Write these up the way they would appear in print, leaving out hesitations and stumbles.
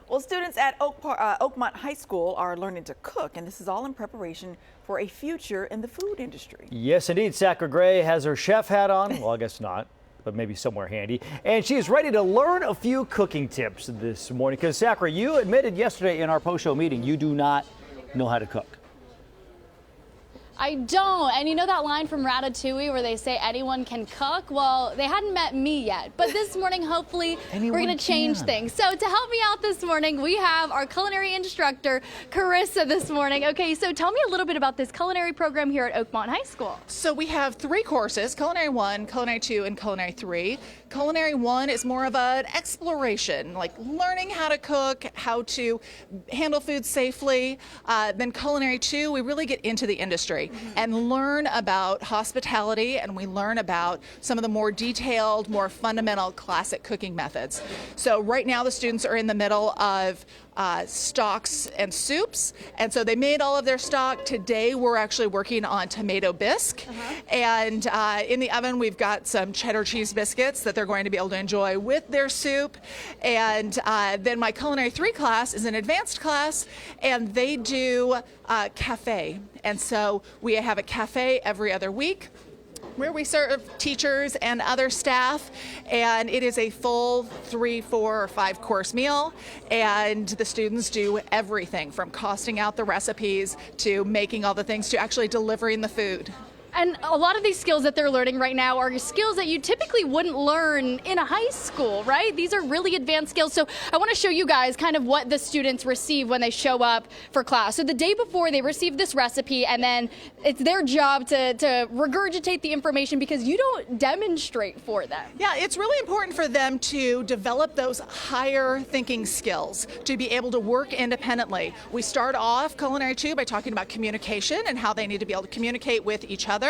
Well, students at Oakmont High School are learning to cook, and this is all in preparation for a future in the food industry. Yes, indeed. Sakura Gray has her chef hat on. Well, I guess not, but maybe somewhere handy. And she is ready to learn a few cooking tips this morning. Because, Sakura, you admitted yesterday in our post-show meeting you do not know how to cook. I don't. And you know that line from Ratatouille where they say anyone can cook? Well, they hadn't met me yet. But this morning, hopefully, we're going to change things. So to help me out this morning, we have our culinary instructor, Carissa, this morning. Okay, so tell me a little bit about this culinary program here at Oakmont High School. So we have 3 courses, Culinary 1, Culinary 2, and Culinary 3. Culinary 1 is more of an exploration, like learning how to cook, how to handle food safely. Then Culinary 2, we really get into the industry and learn about hospitality, and we learn about some of the more detailed, more fundamental classic cooking methods. So right now the students are in the middle of stocks and soups, and so they made all of their stock. Today we're actually working on tomato bisque, and in the oven we've got some cheddar cheese biscuits that they're going to be able to enjoy with their soup. And then my Culinary 3 class is an advanced class, and they do cafe, and so we have a cafe every other week where we serve teachers and other staff, and it is a full 3, 4, or 5 course meal, and the students do everything from costing out the recipes to making all the things to actually delivering the food. And a lot of these skills that they're learning right now are skills that you typically wouldn't learn in a high school, right? These are really advanced skills. So I want to show you guys kind of what the students receive when they show up for class. So the day before, they receive this recipe, and then it's their job to regurgitate the information because you don't demonstrate for them. Yeah, it's really important for them to develop those higher thinking skills, to be able to work independently. We start off Culinary 2 by talking about communication and how they need to be able to communicate with each other.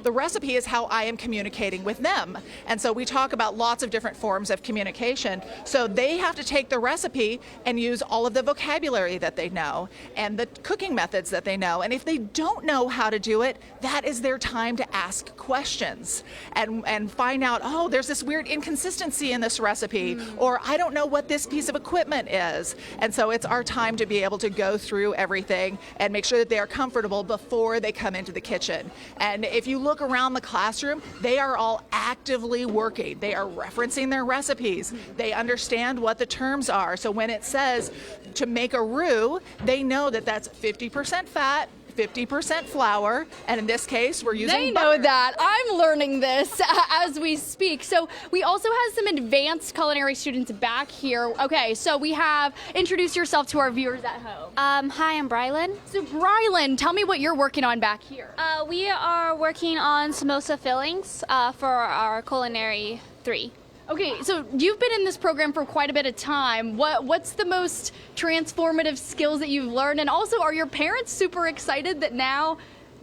The recipe is how I am communicating with them. And so we talk about lots of different forms of communication. So they have to take the recipe and use all of the vocabulary that they know and the cooking methods that they know. And if they don't know how to do it, that is their time to ask questions and find out, oh, there's this weird inconsistency in this recipe, or I don't know what this piece of equipment is. And so it's our time to be able to go through everything and make sure that they are comfortable before they come into the kitchen. And if you look around the classroom, they are all actively working. They are referencing their recipes. They understand what the terms are. So when it says to make a roux, they know that that's 50% fat, 50% flour, and in this case, we're using butter. They know that. I'm learning this as we speak. So we also have some advanced culinary students back here. Okay, so we have, introduce yourself to our viewers at home. Hi, I'm Brylan. So Brylan, tell me what you're working on back here. We are working on samosa fillings for our Culinary 3. Okay, so you've been in this program for quite a bit of time. What's the most transformative skills that you've learned? And also, are your parents super excited that now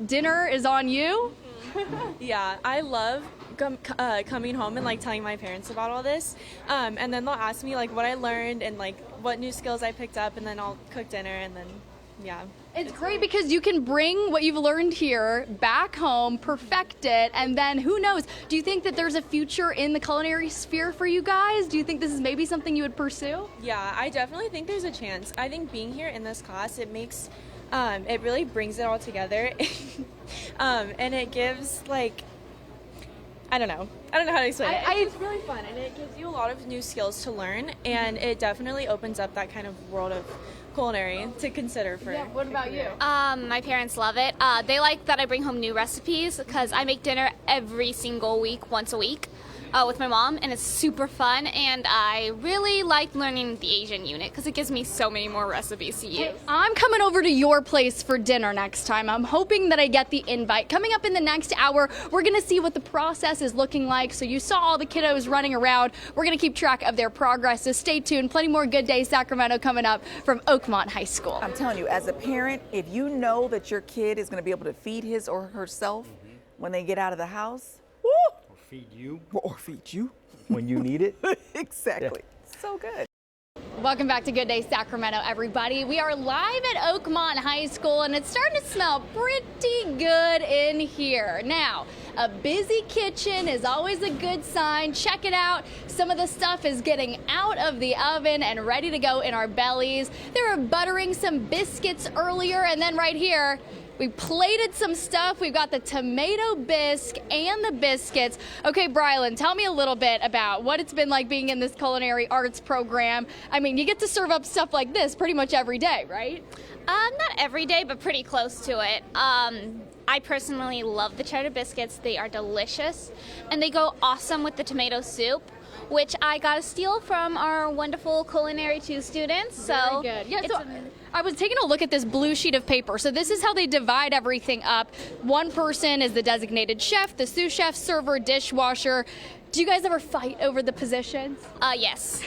dinner is on you? Yeah, I love coming home and like telling my parents about all this. And then they'll ask me like what I learned and like what new skills I picked up, and then I'll cook dinner, and then yeah. It's great because you can bring what you've learned here back home, perfect it, and then who knows? Do you think that there's a future in the culinary sphere for you guys? Do you think this is maybe something you would pursue? Yeah, I definitely think there's a chance. I think being here in this class, it makes, it really brings it all together. And it gives like, I don't know how to explain it. It's really fun, and it gives you a lot of new skills to learn, and it definitely opens up that kind of world of culinary to consider for. Yeah, what about you? My parents love it. They like that I bring home new recipes because I make dinner every single week, once a week, with my mom, and it's super fun. And I really like learning the Asian unit because it gives me so many more recipes to use. Hey, I'm coming over to your place for dinner next time. I'm hoping that I get the invite. Coming up in the next hour, we're going to see what the process is looking like. So you saw all the kiddos running around. We're going to keep track of their progress. So stay tuned. Plenty more Good Day Sacramento coming up from Oakmont High School. I'm telling you, as a parent, if you know that your kid is going to be able to feed his or herself when they get out of the house, woo! Feed you. Or feed you when you need it. exactly. Yeah. So good. Welcome back to Good Day Sacramento, everybody. We are live at Oakmont High School, and it's starting to smell pretty good in here. Now, a busy kitchen is always a good sign. Check it out. Some of the stuff is getting out of the oven and ready to go in our bellies. They were buttering some biscuits earlier, and then right here, we plated some stuff. We've got the tomato bisque and the biscuits. Okay, Brylan, tell me a little bit about what it's been like being in this culinary arts program. I mean, you get to serve up stuff like this pretty much every day, right? Not every day, but pretty close to it. I personally love the cheddar biscuits. They are delicious, and they go awesome with the tomato soup, which I got to steal from our wonderful Culinary 2 students. So very good. Yeah, I was taking a look at this blue sheet of paper. So this is how they divide everything up. One person is the designated chef, the sous chef, server, dishwasher. Do you guys ever fight over the positions? Yes.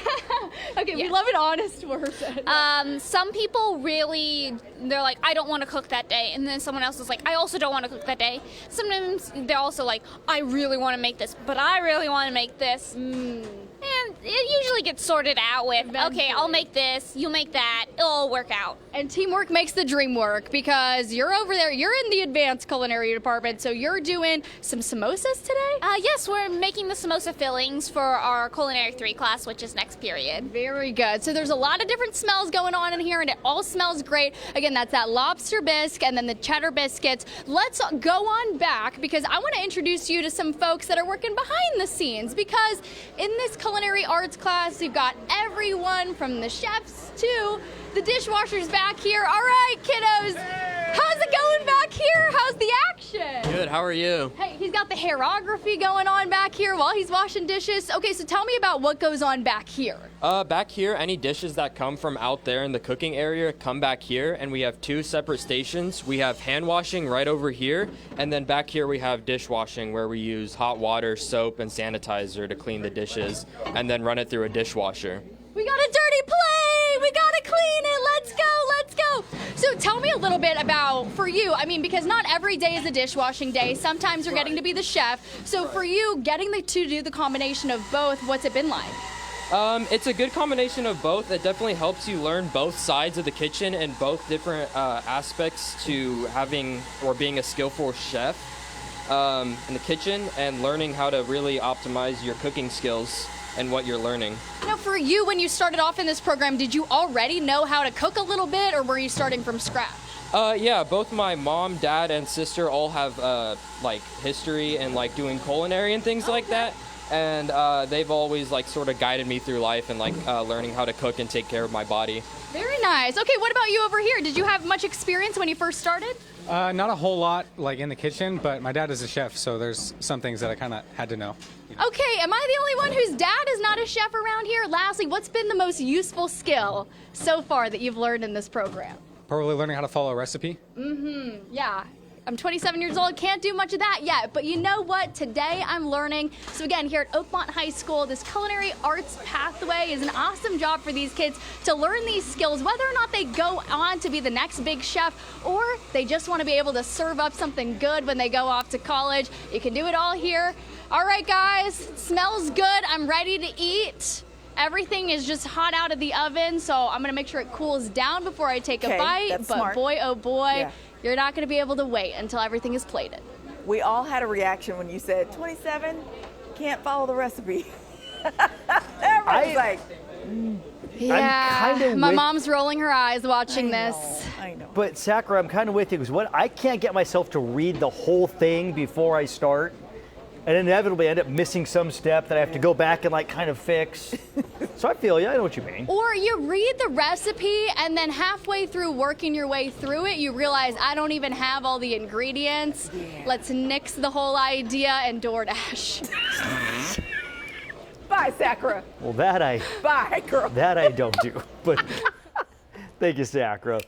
Okay, Yes. we love an honest person. Some people really, they're like, I don't want to cook that day. And then someone else is like, I also don't want to cook that day. Sometimes they're also like, I really want to make this, but I really want to make this. And it usually gets sorted out with, okay, I'll make this, you make that, it'll all work out. And teamwork makes the dream work, because you're over there, you're in the advanced culinary department, so you're doing some samosas today? Yes, we're making the samosa fillings for our Culinary 3 class, which is next period. Very good. So there's a lot of different smells going on in here, and it all smells great. Again, that's that lobster bisque and then the cheddar biscuits. Let's go on back, because I want to introduce you to some folks that are working behind the scenes, because in this culinary arts class, you've got everyone from the chefs to the dishwashers back here. All right, kiddos, how's it going back here? How's the action? Good, how are you? Hey, he's got the hairography going on back here while he's washing dishes. Okay, so tell me about what goes on back here. Back here, any dishes that come from out there in the cooking area come back here, and we have 2 separate stations. We have hand washing right over here, and then back here we have dishwashing, where we use hot water, soap, and sanitizer to clean the dishes, and then run it through a dishwasher. We got a dirty plate! We gotta clean it! Let's go! Let's go! So tell me a little bit about, for you, I mean, because not every day is a dishwashing day. Sometimes you're getting to be the chef. So for you, getting to do the combination of both, what's it been like? It's a good combination of both. It definitely helps you learn both sides of the kitchen and both different aspects to having or being a skillful chef in the kitchen, and learning how to really optimize your cooking skills and what you're learning. Now, for you, when you started off in this program, did you already know how to cook a little bit, or were you starting from scratch? Yeah, both my mom, dad, and sister all have like history and like doing culinary and things like that. And they've always like sort of guided me through life and like learning how to cook and take care of my body. Very nice. Okay, what about you over here? Did you have much experience when you first started? Not a whole lot like in the kitchen, but my dad is a chef, so there's some things that I kind of had to know. Okay, am I the only one whose dad is not a chef around here? Lastly, what's been the most useful skill so far that you've learned in this program? Probably learning how to follow a recipe. Yeah. I'm 27 years old, can't do much of that yet, but you know what? Today I'm learning. So again, here at Oakmont High School, this culinary arts pathway is an awesome job for these kids to learn these skills, whether or not they go on to be the next big chef, or they just want to be able to serve up something good when they go off to college. You can do it all here. All right, guys, it smells good. I'm ready to eat. Everything is just hot out of the oven, so I'm gonna make sure it cools down before I take a bite. That's But smart. boy, oh boy, Yeah. you're not gonna be able to wait until everything is plated. We all had a reaction when you said 27, can't follow the recipe. Everybody's like, Yeah, kinda my with- mom's rolling her eyes watching I this. know, I know. But Sakura, I'm kind of with you, because what I can't get myself to read the whole thing before I start, and inevitably end up missing some step that I have to go back and like kind of fix. So I feel you. I know what you mean. Or you read the recipe and then halfway through working your way through it, you realize I don't even have all the ingredients. Yeah. Let's nix the whole idea and DoorDash. Bye, Sakura. Well, that I Bye, girl. don't do. But thank you, Sakura.